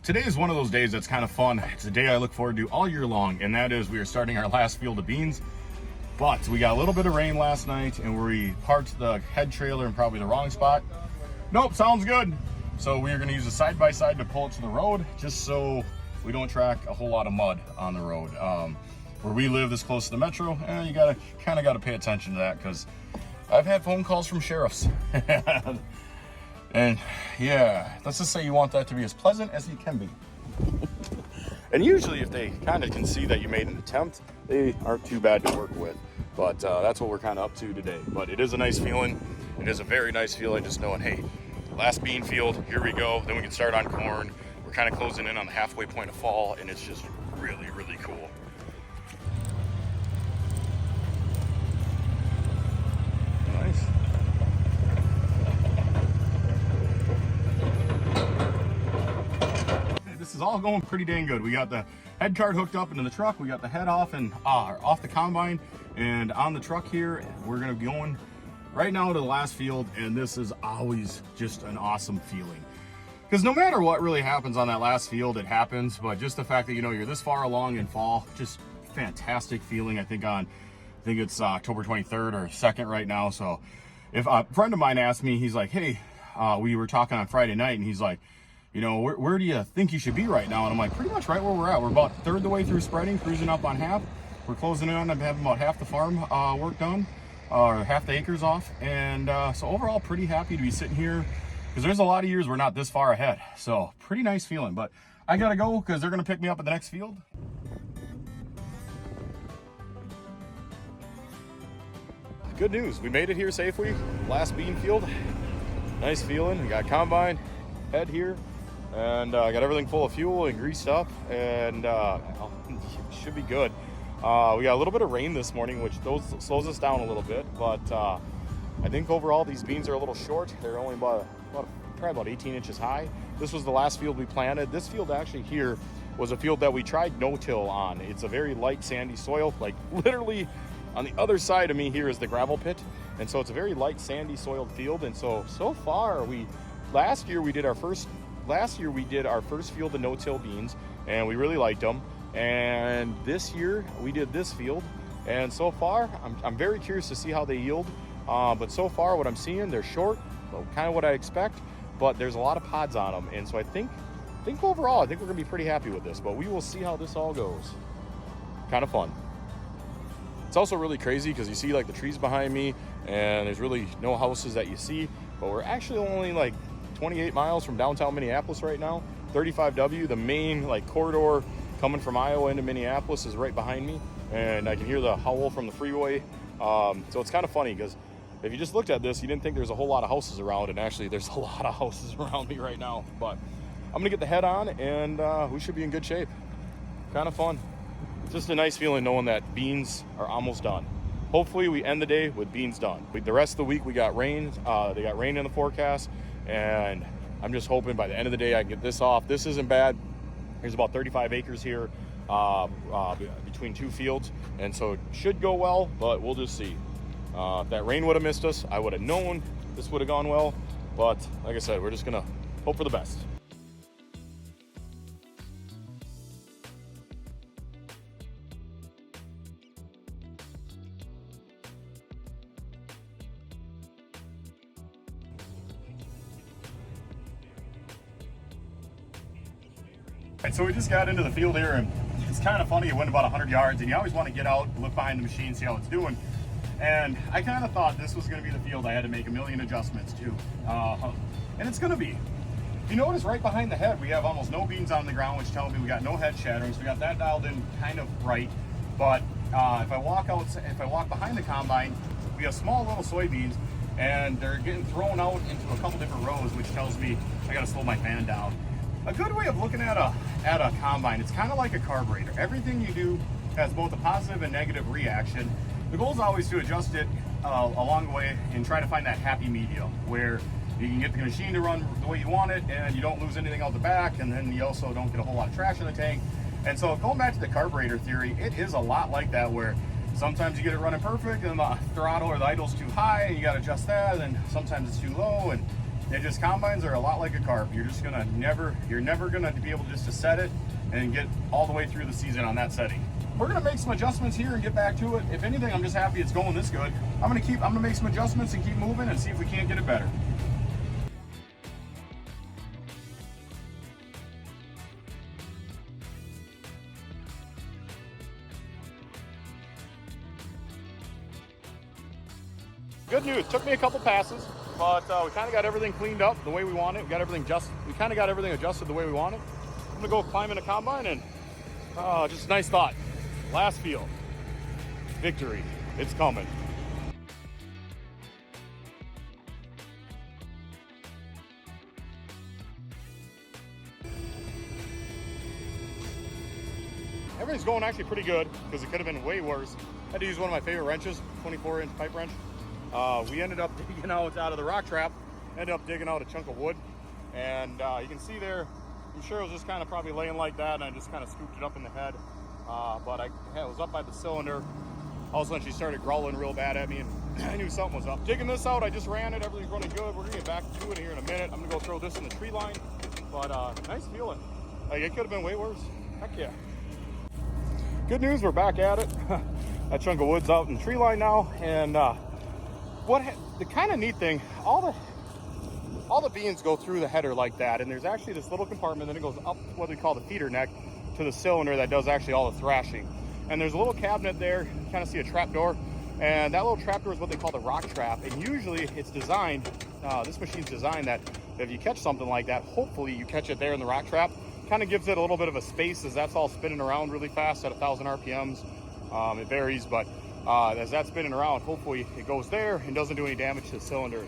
today is one of those days that's kind of fun. It's a day I look forward to all year long, and that is we are starting our last field of beans. But we got a little bit of rain last night, and we parked the head trailer in probably the wrong spot. Nope, sounds good. So we are going to use a side-by-side to pull it to the road, just so we don't track a whole lot of mud on the road. Where we live this close to the metro, you kind of got to pay attention to that, because I've had phone calls from sheriffs. And yeah, let's just say you want that to be as pleasant as you can be. And usually if they kind of can see that you made an attempt, they aren't too bad to work with. But that's what we're kind of up to today. But it is a nice feeling. It is a very nice feeling just knowing, hey, last bean field, here we go. Then we can start on corn. We're kind of closing in on the halfway point of fall, and it's just really, really cool. Nice. This is all going pretty dang good. We got the head cart hooked up into the truck. We got the head off and off the combine and on the truck here. We're gonna be going right now to the last field, and this is always just an awesome feeling. Because no matter what really happens on that last field, it happens. But just the fact that you're this far along in fall, just fantastic feeling. I think it's October 23rd or 2nd right now. So if a friend of mine asked me, he's like, hey, we were talking on Friday night, and he's like, where do you think you should be right now? And I'm like, pretty much right where we're at. We're about a third the way through spreading, cruising up on half. We're closing in on having about half the farm work done, or half the acres off. And so overall, pretty happy to be sitting here, because there's a lot of years we're not this far ahead. So pretty nice feeling. But I gotta go because they're gonna pick me up at the next field. Good news, we made it here safely. Last bean field, nice feeling. We got combine, head here, and I got everything full of fuel and greased up, and it should be good. We got a little bit of rain this morning, which slows us down a little bit, but I think overall these beans are a little short. They're only probably about 18 inches high. This was the last field we planted. This field actually here was a field that we tried no-till on. It's a very light sandy soil, like literally on the other side of me here is the gravel pit, and so it's a very light sandy soiled field. And so far last year we did our first field of no-till beans, and we really liked them. And this year we did this field, and so far I'm very curious to see how they yield. But so far what I'm seeing, they're short, kind of what I expect, but there's a lot of pods on them. And so I think overall, I think we're gonna be pretty happy with this, but we will see how this all goes. Kind of fun. It's also really crazy because you see like the trees behind me, and there's really no houses that you see, but we're actually only like 28 miles from downtown Minneapolis right now. 35W, the main like corridor coming from Iowa into Minneapolis, is right behind me, and I can hear the howl from the freeway. So it's kind of funny because if you just looked at this, you didn't think there's a whole lot of houses around, and actually there's a lot of houses around me right now. But I'm gonna get the head on, and we should be in good shape. Kind of fun. It's just a nice feeling knowing that beans are almost done. Hopefully we end the day with beans done. The rest of the week we got rain. They got rain in the forecast, and I'm just hoping by the end of the day I can get this off. This isn't bad. There's about 35 acres here between two fields, and so it should go well, but we'll just see. If that rain would have missed us, I would have known this would have gone well. But like I said, we're just gonna hope for the best. And so we just got into the field here, and it's kind of funny. It went about 100 yards, and you always want to get out, look behind the machine, see how it's doing. And I kind of thought this was going to be the field I had to make a million adjustments to, and it's going to be. You notice right behind the head, we have almost no beans on the ground, which tells me we got no head shattering. So we got that dialed in kind of right. But if I walk behind the combine, we have small little soybeans, and they're getting thrown out into a couple different rows, which tells me I got to slow my fan down. A good way of looking at a combine, it's kind of like a carburetor. Everything you do has both a positive and negative reaction. The goal is always to adjust it along the way and try to find that happy medium where you can get the machine to run the way you want it, and you don't lose anything out the back, and then you also don't get a whole lot of trash in the tank. And so going back to the carburetor theory, it is a lot like that, where sometimes you get it running perfect and the throttle or the idle's too high and you got to adjust that, and sometimes it's too low, and just combines are a lot like a carp. You're never gonna be able just to set it and get all the way through the season on that setting. We're gonna make some adjustments here and get back to it. If anything, I'm just happy it's going this good. I'm gonna make some adjustments and keep moving and see if we can't get it better. Good news, took me a couple passes, but we kind of got everything cleaned up the way we want it. We kind of got everything adjusted the way we want it. I'm gonna go climb in a combine and just a nice thought. Last field, victory, it's coming. Everything's going actually pretty good because it could have been way worse. I had to use one of my favorite wrenches, 24-inch pipe wrench. We ended up digging out of the rock trap, ended up digging out a chunk of wood, and you can see there, I'm sure it was just kind of probably laying like that, and I just kind of scooped it up in the head. But I was up by the cylinder. All of a sudden she started growling real bad at me, and I knew something was up. Digging this out, I just ran it, everything's running good. We're gonna get back to it here in a minute. I'm gonna go throw this in the tree line, but nice feeling. Like, it could have been way worse. Heck yeah. Good news, we're back at it. That chunk of wood's out in the tree line now, and the kind of neat thing, all the beans go through the header like that, and there's actually this little compartment, then it goes up what we call the feeder neck to the cylinder that does actually all the thrashing. And there's a little cabinet there, you kind of see a trap door, and that little trap door is what they call the rock trap. And usually it's designed, this machine's designed that if you catch something like that, hopefully you catch it there in the rock trap. Kind of gives it a little bit of a space as that's all spinning around really fast at 1,000 RPMs. It varies, but as that's spinning around, hopefully it goes there and doesn't do any damage to the cylinder.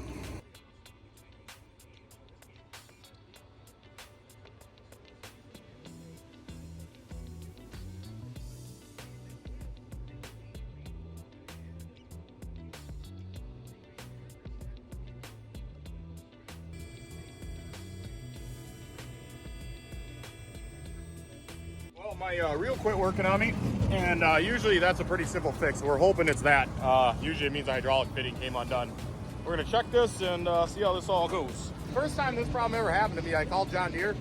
Well, my reel quit working on me, and usually that's a pretty simple fix. We're hoping it's that. Usually it means the hydraulic fitting came undone. We're gonna check this and see how this all goes. First time this problem ever happened to me, I called John Deere,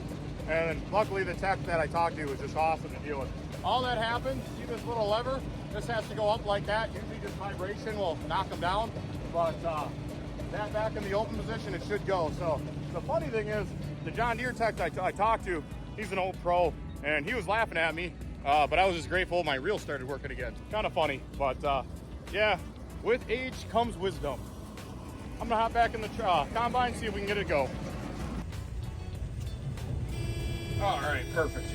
and luckily the tech that I talked to was just awesome to deal with. All that happened, see this little lever? This has to go up like that. Usually just vibration will knock them down, but that back in the open position, it should go. So the funny thing is, the John Deere tech I talked to, he's an old pro, and he was laughing at me, but I was just grateful my reel started working again. Kind of funny, but yeah, with age comes wisdom. I'm gonna hop back in the combine, see if we can get it to go. All right, perfect.